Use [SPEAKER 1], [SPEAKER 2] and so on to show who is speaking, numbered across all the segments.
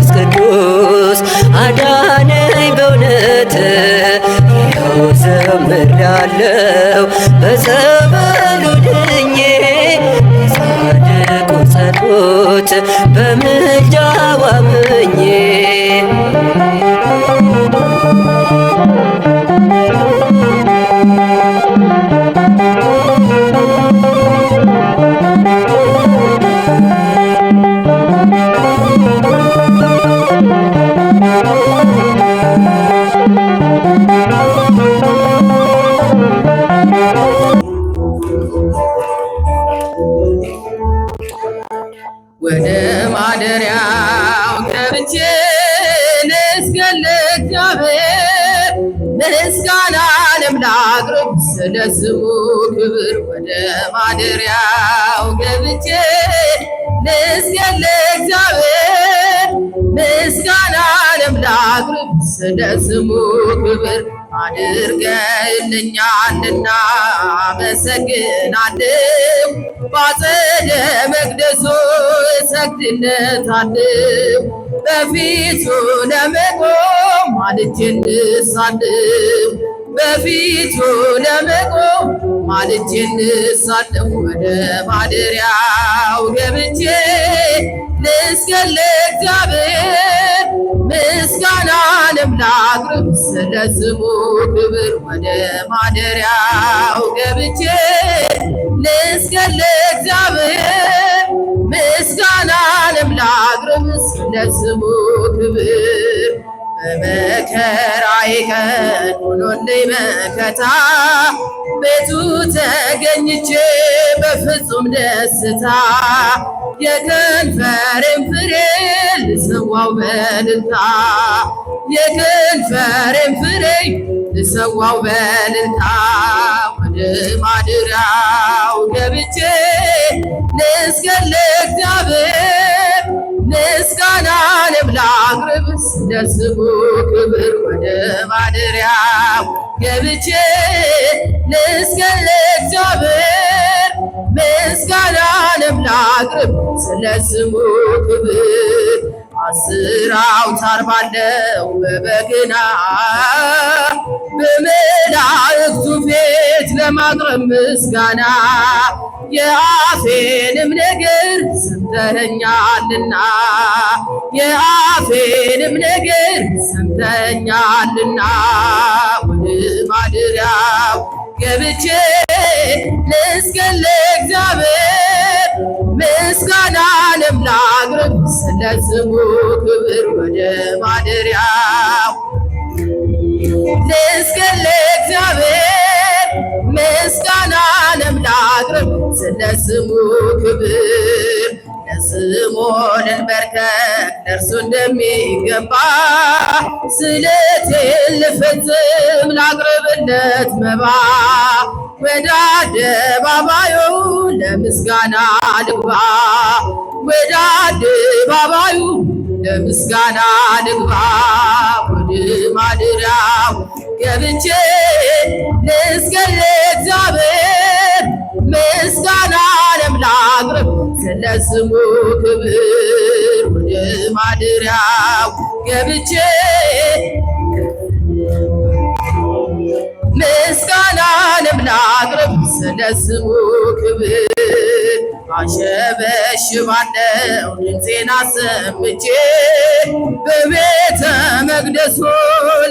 [SPEAKER 1] መንፈስ ቅዱስ አዳነኝ በእውነት ይኸው ዘምራለሁ በጸበሉ ድኜ የጻድቁ ጸሎት በምልጃው አምኜ
[SPEAKER 2] ወደ ማደሪያው ገብቼ ልስገድ ለእግዚአብሔር ምስጋናንም ላቅርብ ስለ ስሙ ክብር። ወደ ማደሪያው ገብቼ ልስገድ ለእግዚአብሔር ምስጋናንም ላቅርብ ስለ ስሙ ክብር። አድርገልኛልና አመሰግናለሁ ባጸደ መቅደሱ እሰግድለታለሁ በፊቱ ለመቆም ማልጄ እነሳለሁ በፊቱ ለመቆም ማልጄ እነሳለሁ። ወደ ማደሪያው ገብቼ ልስገድ ለእግዚአብሔር ምስጋናንም ላቅርብ ስለ ስሙ ክብር። ወደ ማደሪያው ገብቼ ልስገድ ለእግዚአብሔር ምስጋናንም ላቅርብ ስለ ስሙ ክብር። በመከራዬ ቀን ሆኖልኝ መከታ ቤቱ ተገኝቼ በፍጹም ደስታ የከንፈሬን ፍሬ ልሰዋው በእልልታ የከንፈሬን ፍሬ ልሰዋው በእልልታ። ወደ ማደሪያው ገብቼ ልስገድ ለእግዚአብሔር ምስጋናንም ላቅርብ ስለ ስሙ ክብር። ወደ ማደሪያው ገብቼ ልስገድ ለእግዚአብሔር ምስጋናንም ላቅርብ ስለ ስሙ ክብር። 10 አውታር ባለው በበገና በመላእክቱ ፊት ለማቅረብ ምስጋና የአፌንም ነገር ሰምተኸኛልና የአፌንም ነገር ሰምተኸኛልና። ወደ ማደሪያው ገብቼ ልስገድ ለእግዚአብሔር ምስጋናንም ላቅርብ ስለ ስሙ ክብር። ወደ ማደሪያው ልስገድ ለእግዚአብሔር ምስጋናንም ላቅርብ ስለ ስሙ ክብር። ለስምዖን እንበርከክ ለእርሱ እንደሚገባ ስለቴን ልፈጽም ላቅርብለት መባ። ወደ አደባባዩ ለምስጋና ልግባ ወደ አደባባዩ ለምስጋና ልግባ። ወደ ማደሪያው ገብቼ ልስገድ ለእግዚአብሔር ምስጋናንም ላቅርብ ስለ ስሙ ክብር። ወደ ማደሪያው ገብቼ ምስጋናንም ላቅርብ ስለ ስሙ ክብር። አሸበሽባለሁ ድምፄን አሰምቼ በቤተ መቅደሱ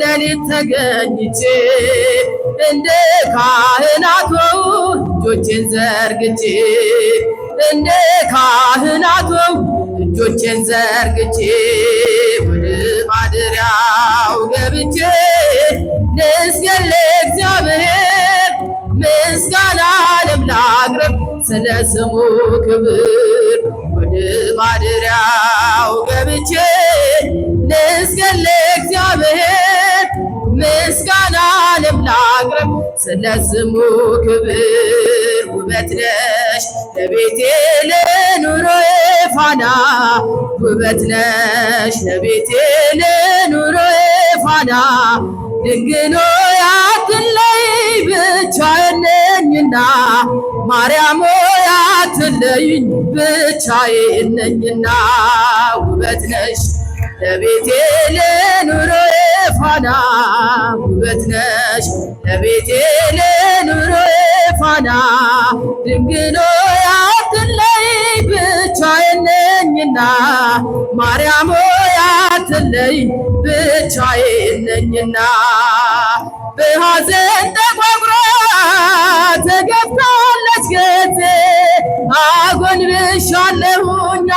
[SPEAKER 2] ሌሊት ተገኝቼ እንደ ካህናቱ እጆቼን ዘርግቼ እንደ ካህናቱ እጆቼን ዘርግቼ ወደ ማደሪያው ገብቼ ልስገድ ለእግዚአብሔር ምስጋናንም ላቅርብ ስለ ስሙ ክብር። ወደ ማደሪያው ገብቼ ልስገድ ለእግዚአብሔር ምስጋናንም ላቅርብ ስለ ስሙ ክብር። ውበት ነሽ ለቤቴ ለኑሮዬ ፋና ውበት ነሽ ለቤቴ ለኑሮዬ ፋና ድንግል ሆይ አትለይ ብቻዬን ነኝና ማርያም ሆይ አትለይኝ ብቻዬን ነኝና ውበት ነሽ ለቤቴ ለኑሮዬ ፋና ውበት ነሽ ለቤቴ ለኑሮዬ ፋና ድንግል ሆይ አትለይ ብቻዬን ነኝና ማርያም ሆይ አትለይ ብቻዬን ነኝና በሐዘን ተቋቁራ ተገፍታለች ገዜ አጎንብሻለሁኝ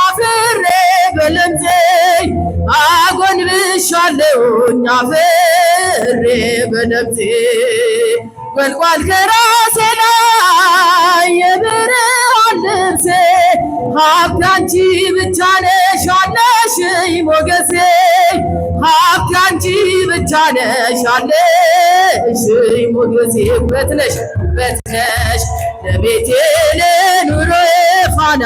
[SPEAKER 2] አፍሬ በለምዜ አጎንብሻለሁኝ አፍሬ በለምዜ ወልቋል ከራሴ ላይ የብርሃን ልብሴ ሀብቴ አንቺ ብቻ ነሽ አለሽኝ ሞገሴ ሀብቴ አንቺ ብቻ ነሽ አለሽኝ ሞገሴ ውበት ነሽ ለቤቴ ለኑሮዬ ፋና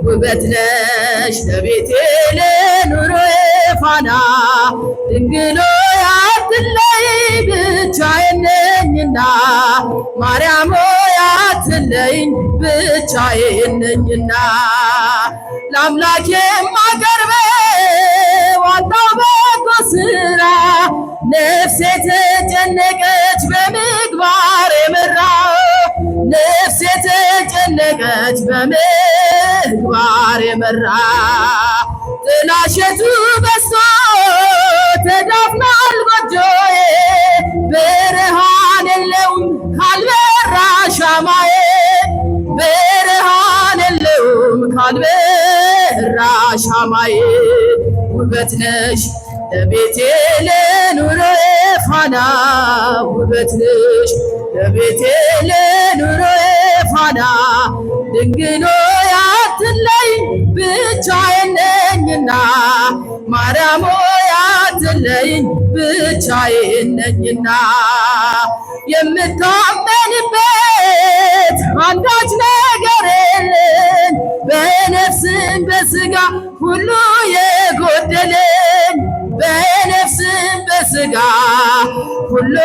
[SPEAKER 2] ውበት ነሽ ለቤቴ ለኑሮዬ ፋና ድንግል ሆይ አትለይ ብቻዬን ነኝና ማርያም ሆይ አትለይኝ ብቻዬን ነኝና ለአምላኬ የማቀርበው ዋናው በጎ ሥራ ነፍሴ ተጨነቀች በምግባር የመራ ነፍሴ ተጨነቀች በምግባር የመራ ጥላሸቱ በዝቶ ተዳፍኗል ጎጆዬ ብርሃን የለውም ካልበራ ሻማዬ ብርሃን የለውም ካልበራ ሻማዬ ውበት ነሽ ለቤቴ ለኑሮዬ ፋና ውበት ነሽ ለቤቴ ለኑሮዬ ፋና ድንግል ሆይ አትለይ ብቻዬን ነኝና ማርያም ሆይ አትለይኝ ብቻዬን ነኝና የምታመንበት አንዳች ነገር የለን በነፍስም በሥጋ ሁሉ የጎደለን በነፍስም በሥጋ ሁሉ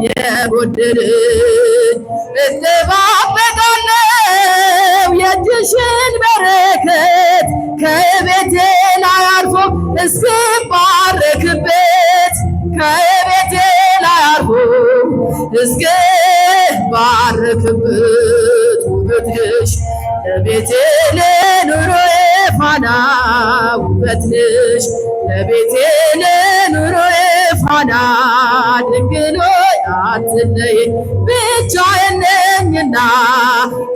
[SPEAKER 2] የጎደለን እጠባበቃለሁ የእጅሽን በረከት ከቤቴ ላይ አልፎ እስክባረክበት ከቤቴ ላይ አልፎ እስክባረክበት ውበት ነሽ ለቤቴ ለኑሮዬ ፋና ውበት ነሽ ለቤቴ ለኑሮዬ ፋና ድንግል ሆይ አትለይኝ ብቻዬን ነኝና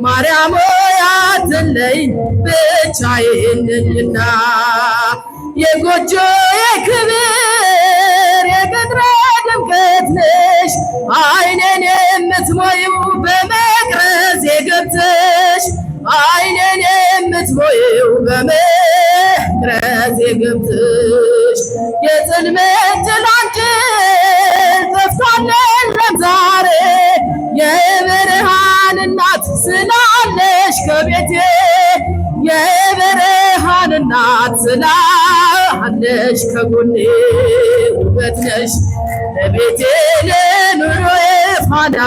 [SPEAKER 2] ማርያም ሆይ አትለይኝ ብቻዬን ነኝና የጎጆዬ ክብር የቅጥሬ ድምቀት ነሽ ዓይኔን የምትሞይው በመቅረዝ ገብተሽ ዓይኔን የምትሞይው በመቅረዝ ገብተሽ የጽልመት ጭላንጭል ጠፍቷል የለም ዛሬ የብርሃን እናት ስላለሽ ከቤቴ የብርሃን እናት ስላለሽ ከጎኔ ውበት ነሽ ለቤቴ ለኑሮዬ ፋና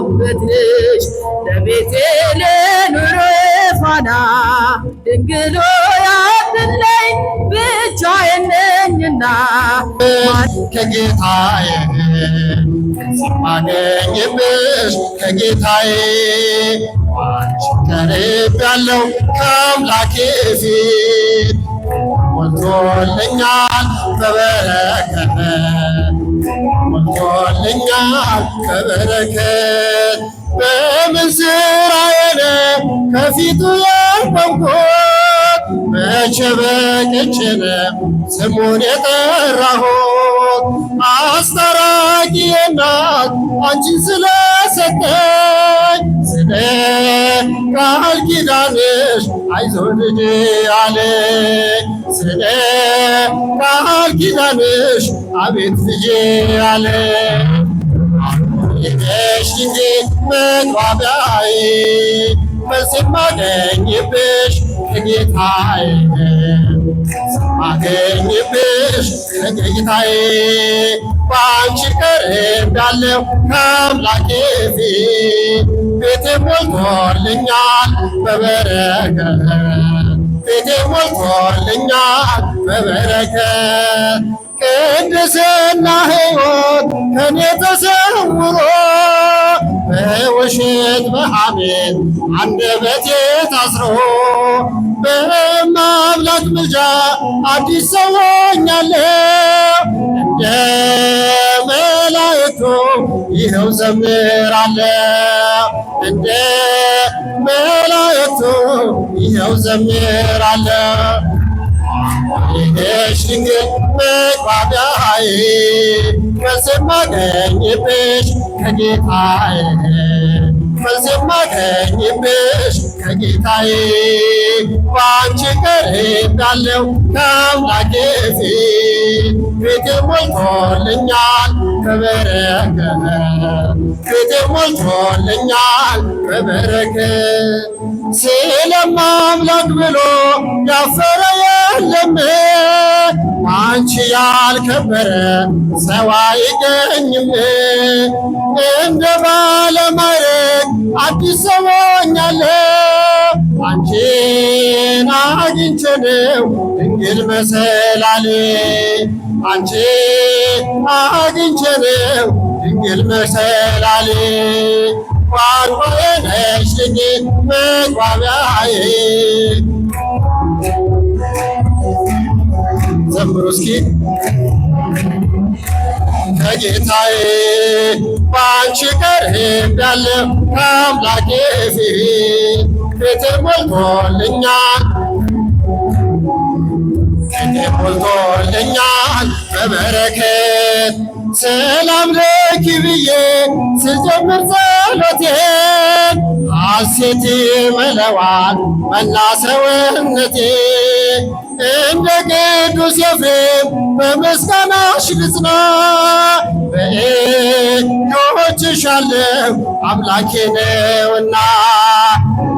[SPEAKER 2] ውበት ነሽ ለቤቴ ለኑሮዬ ፋና ድንግል ሆይ አትለይኝ ብቻዬን ነኝና
[SPEAKER 3] ከጌታዬ ማገኝብሽ ከጌታዬ አንቺ ቀርቤያለሁ ከአምላኬ ፊት ሞልቶልኛል በበረከት ሞልቶልኛል በበረከት በምን ስራዬ ነው ከፊቱ የቆምኩት መቼ በቅቼ ነው ስሙን የጠራሁት አስታራቂዬ እናት አንቺን ስለሰጠኝ ስለ ቃል ኪዳንሽ አይዞህ ልጄ አለኝ ስለ ቃል ኪዳንሽ አቤት ልጄ አለኝ የነሽ መግባቢያዬ መልስ የማገኝብሽ ከጌታዬ ማገኝብሽ ከጌታዬ በአንቺ ቀርቤያለሁ ከአምላኬ ፊት ቤቴ ሞልቶልኛል በበረከት ቤቴ ሞልቶልኛል በበረከት ቅድስና ሕይወት ከኔ ተሰውሮ በውሸት በሐሜት አንደበቴ ታስሮ በማምላክ ምልጃ አዲስ ሰው ሆኛለሁ እንደ መላእክቱ ይኸው ዘምራለሁ እንደ መላእክቱ ይኸው ዘምራለሁ። ይህሽ ድንግል መግባቢያዬ መልስ የማገኝብሽ ከጌታዬ መልስ የማገኝብሽ ከጌታዬ በአንቺ ቀርቤያለሁ ከአምላኬ ፊት ቤቴ ሞልቶልኛል በበረከት ቤቴ ሞልቶልኛል በበረከት ስለማምላክ ብሎ ያፈረ የለም አንቺ ያልከበረ ሰው አይገኝም እንደ ባለማዕረግ አዲስ ሰው ሆኛለሁ አንቺን አግኝቼ ነው ድንግል መሰላሌ አንቺን አግኝቼ ነው ድንግል መሰላሌ ቋንቋዬ ነሽ ድንግል መግባቢያዬ ዘምሩ እስኪ ከጌታዬ በአንቺ ቀርቤያለሁ ከአምላኬ ፊት ቤቴ ሞልቶልኛል ቤቴ ሞልቶልኛል በበረከት ሰላም ለኪ ብዬ ስጀምር ጸሎቴን ሐሴት ይመላዋል መላ ሰውነቴ እንደ ቅዱስ ኤፍሬም በምስጋናሽ ልጽና በእጆችሽ አለሁ አምላኬ ነውና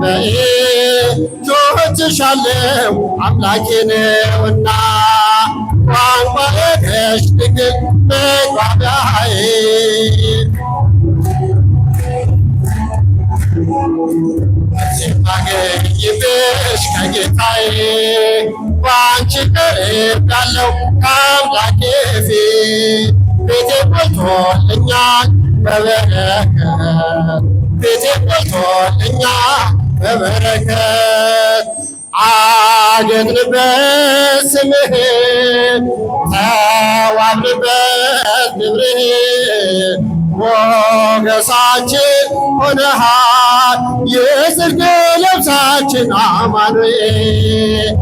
[SPEAKER 3] በእጆችሽ አለሁ አምላኬ ነውና ቋንቋዬ ነሽ ድንግል መግባቢያዬ የማገኝብሽ ከጌታዬ በአንቺ ቀርቤያለሁ ከአምላኬ ፊት ቤቴ ሞልቶልኛል በበረከት ቤቴ ሞልቶልኛል በበረከት አጌጥንበት ስምህን ተዋብንበት ክብርህን ሞገሳችን ሆነሃል የጽድቅ ልብሳችን አማኑኤል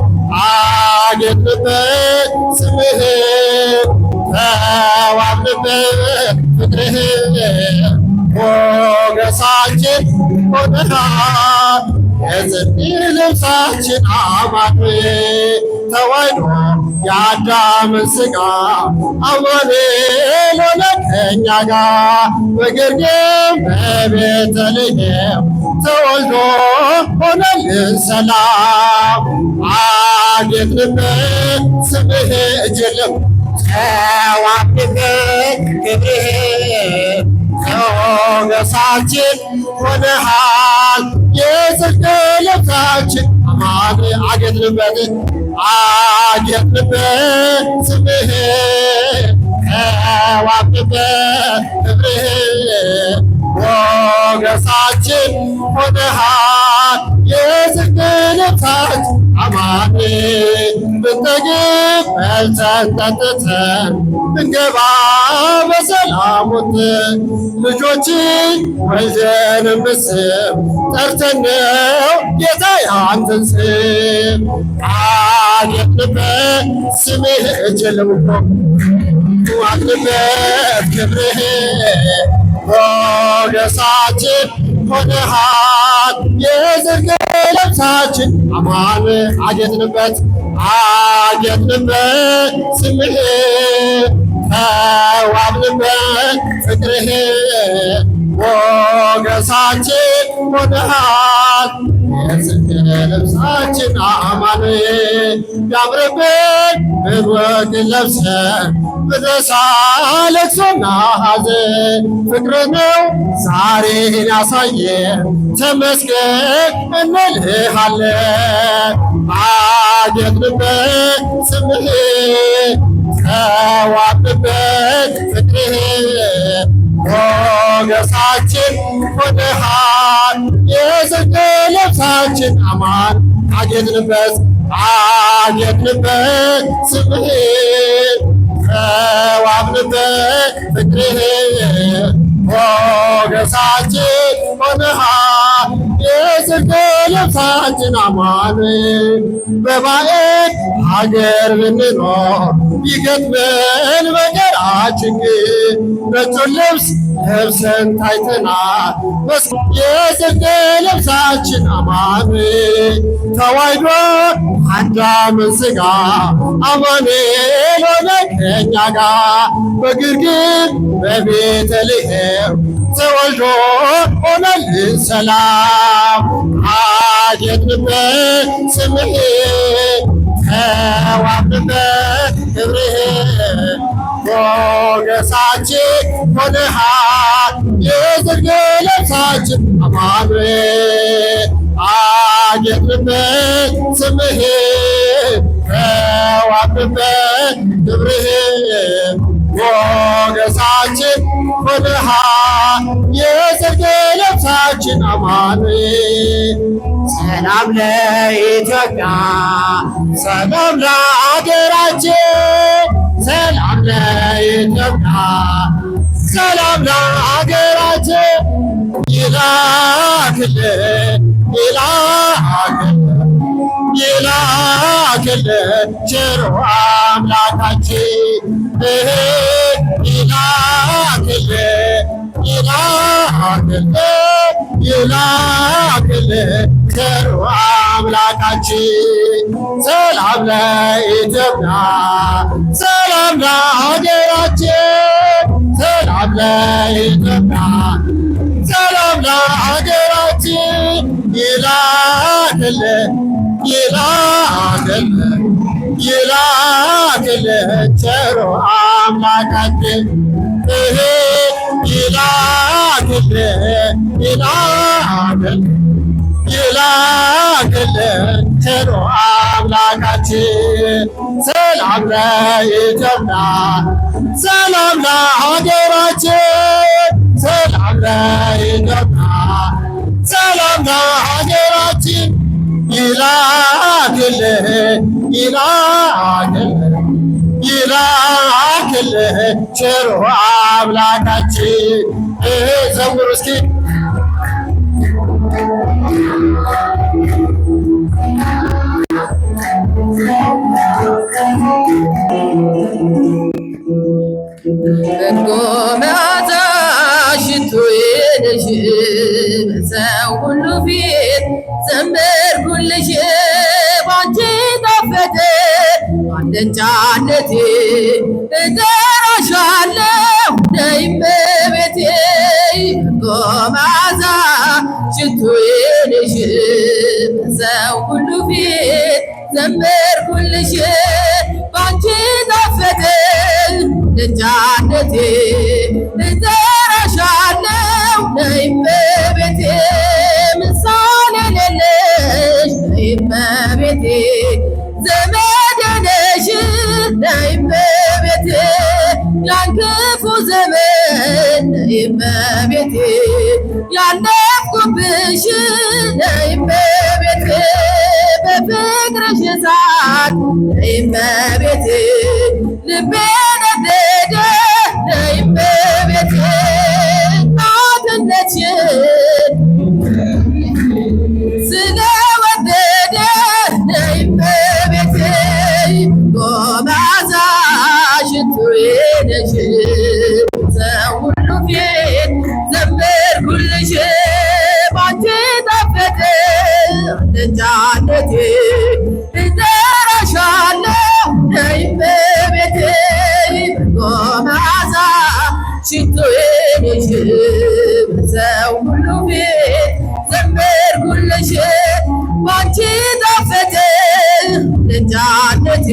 [SPEAKER 3] አጌጥንበት ስምህን ተዋብንበት ፍቅርህን ሞገሳችን ሆነሃል የጽድቅ ልብሳችን አማኑኤል ተዋሕዶ የአዳምን ሥጋ አማኑኤል ሆነ ከእኛ ጋር በግርግም በቤተልሔም ተወልዶ ሆነልን ሰላም አጌጥንበት ስምህ እጅልም ተዋብንበት ክብርህን ሞገሳችን ሆነሃል የጽድቅ ልብሳችን አማኑኤል አጌጥንበት አጌጥንበት ስምህን ተዋብንበት ክብርህን ሞገሳችን ሆነሃል የጽድቅ ልብሳችን አማኑኤል ብንጠግብ በልተን ጠጥተን ብንገባ በሰላም ወጥተን ልጆችን ወልደን ምስም ጠርተን ነው ጌታ ያንተን ስም አጌጥንበት ስምህ እጅልምኮ ዋልንበት ክብርህን ሞገሳችን ሆነሃል የጽድቅ ልብሳችን አማኑኤል አጌጥንበት አጌጥንበት ስምህን ተዋብንበት ፍቅርህን ሞገሳችን ሆነሃል የጽድቅ ልብሳችን አማኑኤል ያምርብን ብርወግን ለብሰን ብረሳ ለቅሶና ሐዘን ፍቅር ነው ዛሬን ያሳየን ተመስገን እንልሃለን። አጌጥንበት ስምህ ተዋብንበት ፍቅርህ ሞገሳችን ሆነሃል የጽድቅ ልብሳችን አማን አጌጥንበት ስምህ ተዋብንበት ፍቅርህ ሞገሳችን ሆነሃል የጽድቅ ልብሳችን አማን በባዕድ ሀገር ብንኖር ቢገጥመን መከራችን ነጩን ልብስ ለብሰን ታይተናል የጽድቅ ልብሳችን አማን ተዋሕዶ አዳምን ሥጋ አማኑኤል ሆነ ከእኛ ጋር በግርግም በቤተልሔም ተወልዶ ሆነልን ሰላም አጌጥንበት ስምህ ተዋብንበት ክብርህ ሞገሳችን ሆነሃል የጽድቅ ልብሳችን አማኑኤል አጌጥንበት ስምህ ተዋብንበት ክብርህ ሞገሳችን ሆነሃል የጽድቅ ልብሳችን አማኑኤል ሰላም ለኢትዮጵያ ሰላም ለአገራችን ሰላም ለኢትዮጵያ ሰላም ለአገራችን ይላክልን ቸሩ አምላካችን ይላክልን ቸሩ አምላካችን ሰላም ለኢትዮጵያ ሰላም ለሀገራችን ሰላም ለኢትዮጵያ ሰላም ለሀገራችን ይላክልን ቸሩ አምላካችን ይላክልን ቸሩ አምላካችን ሰላም ለኢትዮጵያ ሰላም ለሀገራችን ሰላም ለኢትዮጵያ ሰላም ለሀገራችን ይላክልን ቸሩ አምላካችን ዘምሩ እስኪ
[SPEAKER 2] በጎ መዓዛ ሽቶዬ ነሽ በሰው ሁሉ ፊት ዘመርኩልሽ ባንቺ ጣፈጠ አለንጫነቴ እጠራሻለሁ ነይ እመቤቴ በጎ መዓዛ ሽቶዬ ነሽ በሰው ሁሉ ፊት ዘመርኩልሽ ባንቺ ጣፈጠ አለንጫነቴ እጠራሻለሁ ነይ እመቤቴ ምሳሌ የሌለሽ ነይ እመቤቴ ዘመዴ ነሽ ነይ እመቤቴ ያን ክፉ ዘመን ነይ እመቤቴ ያለፍኩብሽ ነይ እመቤቴ በፍቅርሽ እሳት ነይ እመቤቴ ልቤ ነደደ ነይ እመቤቴ እናትነትሽን ስለወደደ ነይ እመቤቴ ጎመዓዛ ሽቱዬ ነሽ ሰው ሁሉ ፊት ዘመርኩልሽ ባንቺ ጣፈጠ አለንጫነቴ እጠራሻለሁ ነይ እመቤቴ ጎመዓዛ ሽቱዬ ነሽ ሰው ሁሉ ፊት ዘመርኩልሽ ባንቺ ጣፈጠ አለንጫነቴ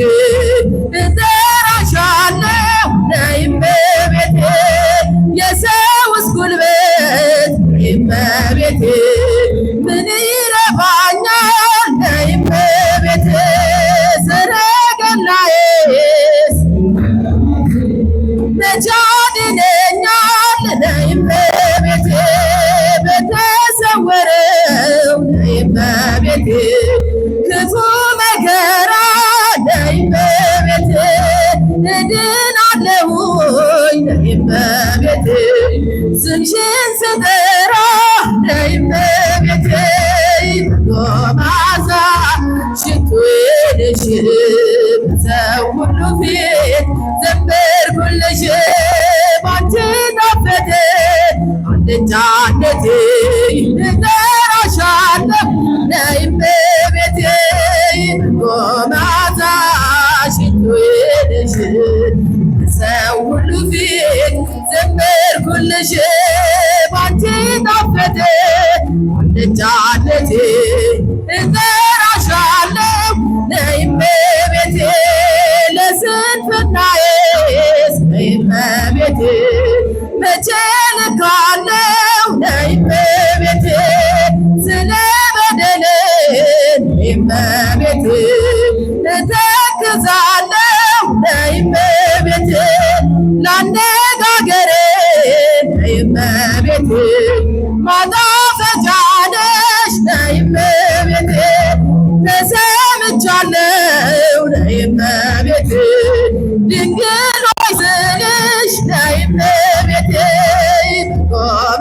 [SPEAKER 2] ስምሽን ስጠራ ነይ እመቤቴ መዓዛ ሽቶዬ ነሽ በሰው ሁሉ ፊት ዘመርኩልሽ ባንቺ ጣፈጠ አልጫነቴ እጠራሻለሁ ነይ እመቤቴ መዓዛ ሽቶዬ ነሽ በሰው ሁሉ ፊት ዘመርኩልሽ ባንቺ ጣፈጠ አልጫነቴ እጠራሻለሁ ነይ እመቤቴ ለስንፍናዬስ ነይ እመቤቴ መቼ ልካለሁ ነይ እመቤቴ ስለ በደሌ ነይ እመቤቴ እተክዛለሁ ነይ እመቤቴ ላነጋገሬ ነይ እመቤቴ ማጣፈጫ ነሽ ነይ እመቤቴ ተሰምቻለሁ ነይ እመቤቴ ድንግል ሆይ ስልሽ ነይ እመቤቴ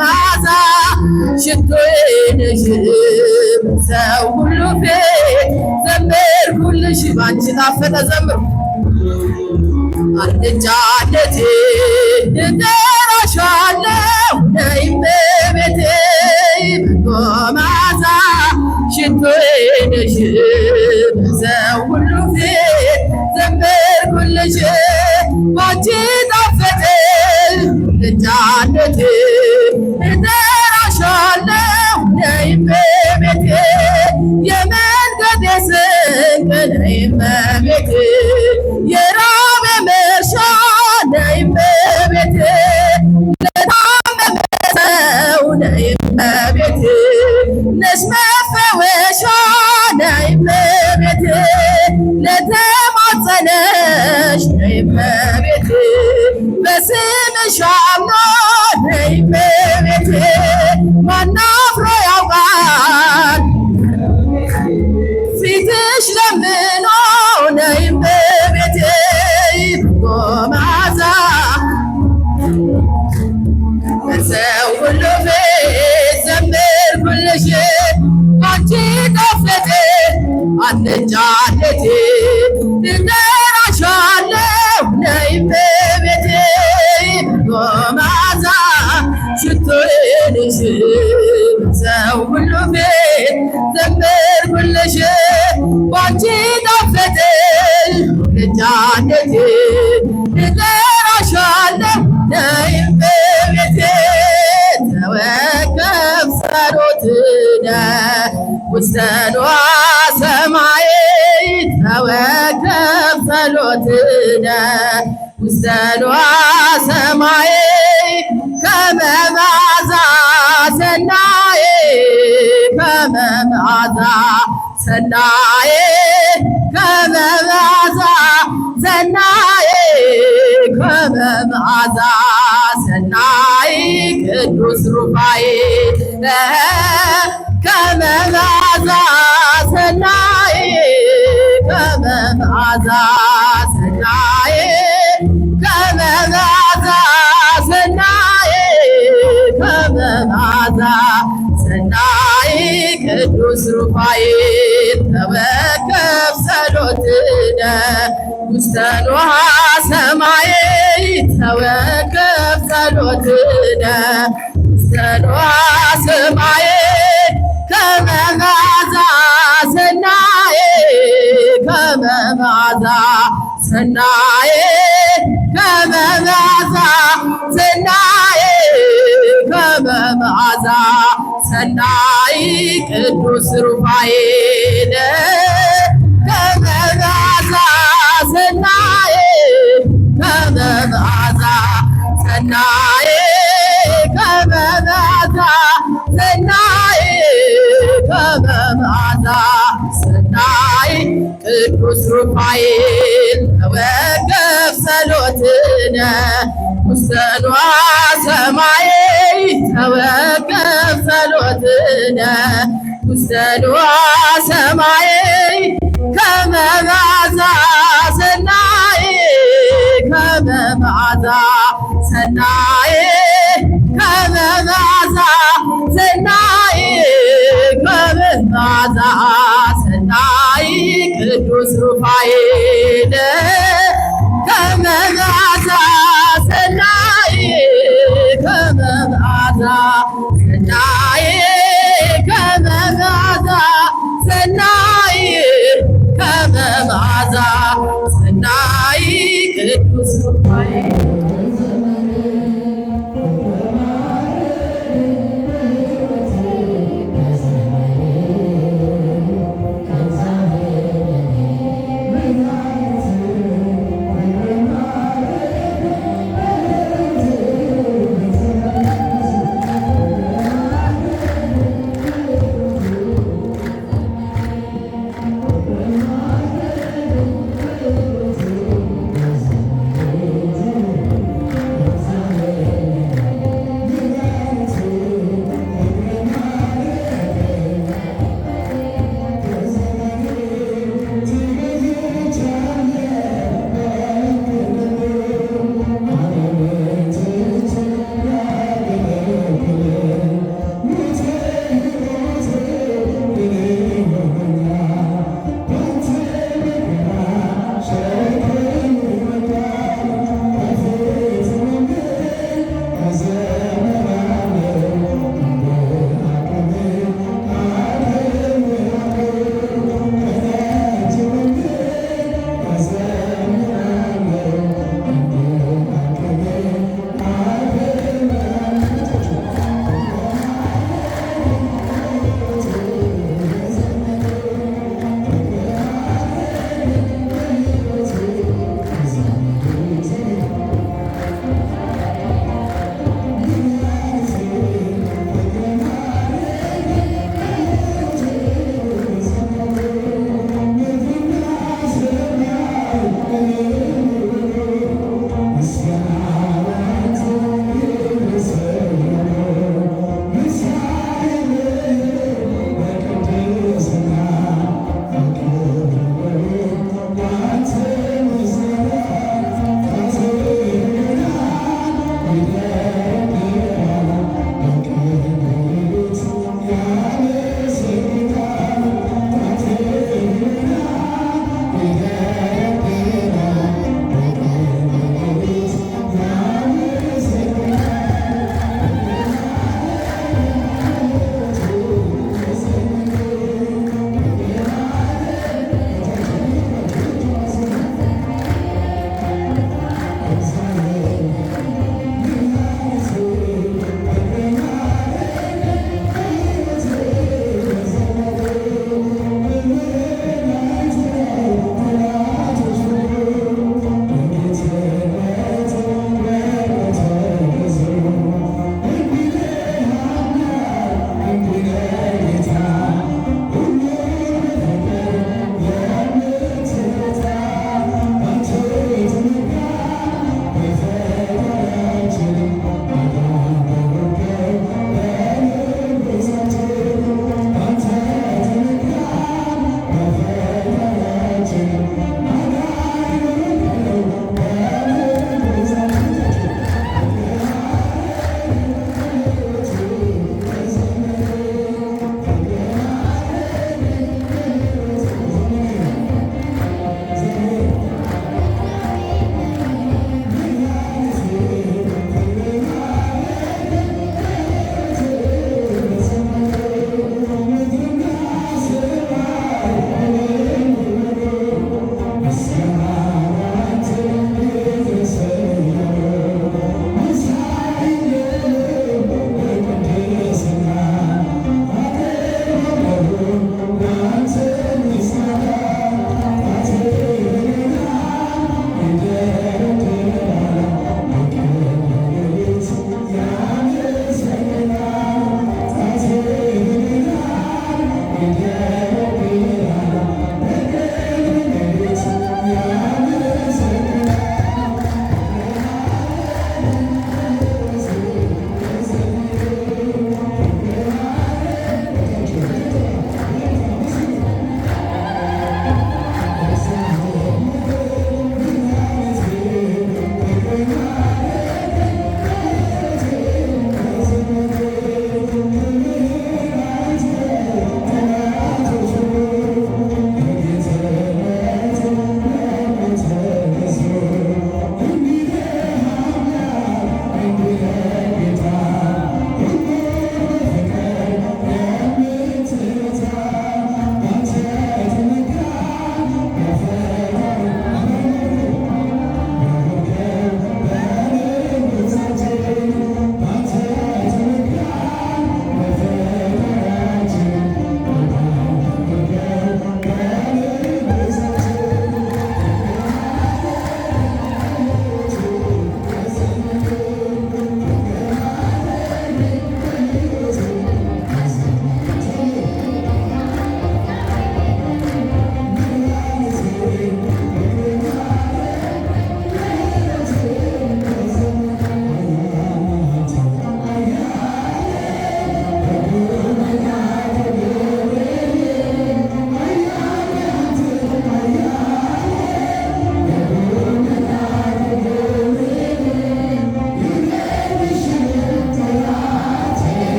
[SPEAKER 2] መዓዛ ሽቶዬ ነሽ በሰው ሁሉ ፊት ዘመርኩልሽ ባንቺ ጣፈጠ ዘምሩ አልጫነቴ እጠራሻለሁ ነይ እመቤቴ መዓዛ ሽቶዬ ነሽ በሰው ሁሉ ፊት ዘመርኩልሽ ባንቺ ጣፈጠ አልጫነቴ እጠራሻለሁ ነይ እመቤቴ የመንገዴ ስንቅ ነይ እመቤቴ የራቤ መርሻ ነይ እመቤቴ ለታመመ ሰው ነይ እመቤቴ ነሽ መፈወሻ ነይ እመቤቴ ለተማጸነሽ ነይ እመቤቴ በስምሽ አምኖ ነይ እመቤቴ ማን አፍሮ ያውቃል ፊትሽ ለምኖ ነይ እመቤቴ መዓዛ በሰው ሁሉ ፊት ዘመርኩልሽ ባንቺ ጣፈጠ አልጫነቴ እጠራሻለሁ ነይ እመቤቴ መዓዛ ሽቶዬ ነሽ በሰው ሁሉ ፊት ዘመርኩልሽ ባንቺ ጣፈጠ አልጫነቴ እጠራሻለሁ ነይ እመቤቴ ተወከፍ ጸሎትነ ውስተ ንዋየ ሰማይ ተወከፍ ጸሎትነ ውስተ ንዋየ ሰማይ ከመ መዓዛ ሰናየ ከመ መዓዛ ሰናየ ከመ መዓዛ ሰናየ ከመ መዓዛ ሰናይ ቅዱስ ሩፋኤል ከመ መዓዛ ሰናይ ከመ መዓዛ ሰናይ ከመ መዓዛ ሰናይ ከመ መዓዛ ሰናይ ቅዱስ ሩፋኤል ተወከፍ ጸሎትነ ውስተ ንዋየ ሰማይ ተወከፍ ጸሎትነ ውስተ ንዋየ ሰማይ ከመ መዓዛ ሰናይ ከመ መዓዛ ሰናይ ከመ መዓዛ ሰናይ ከመ መዓዛ ሰናይ ቅዱስ ሩፋኤል ከመ መዓዛ ሰናይ ከመ መዓዛ ሰናይ ከመ መዓዛ ሰናይ ከመ መዓዛ ሰናይ ቅዱስ ሩፋኤል ተወከፍ ጸሎትነ ውስተ ንዋየ ሰማይ ተወከፍ ጸሎትነ ውስተ ንዋየ ሰማይ ከመ መዓዛ ሰናይ ከመ መዓዛ ሰናይ ከመ ሰማይ ከመዓዛ ሰናይ ከመዓዛ ሰናይ ከመዓዛ ሰናይ ከመዓዛ ሰናይ ቅዱስ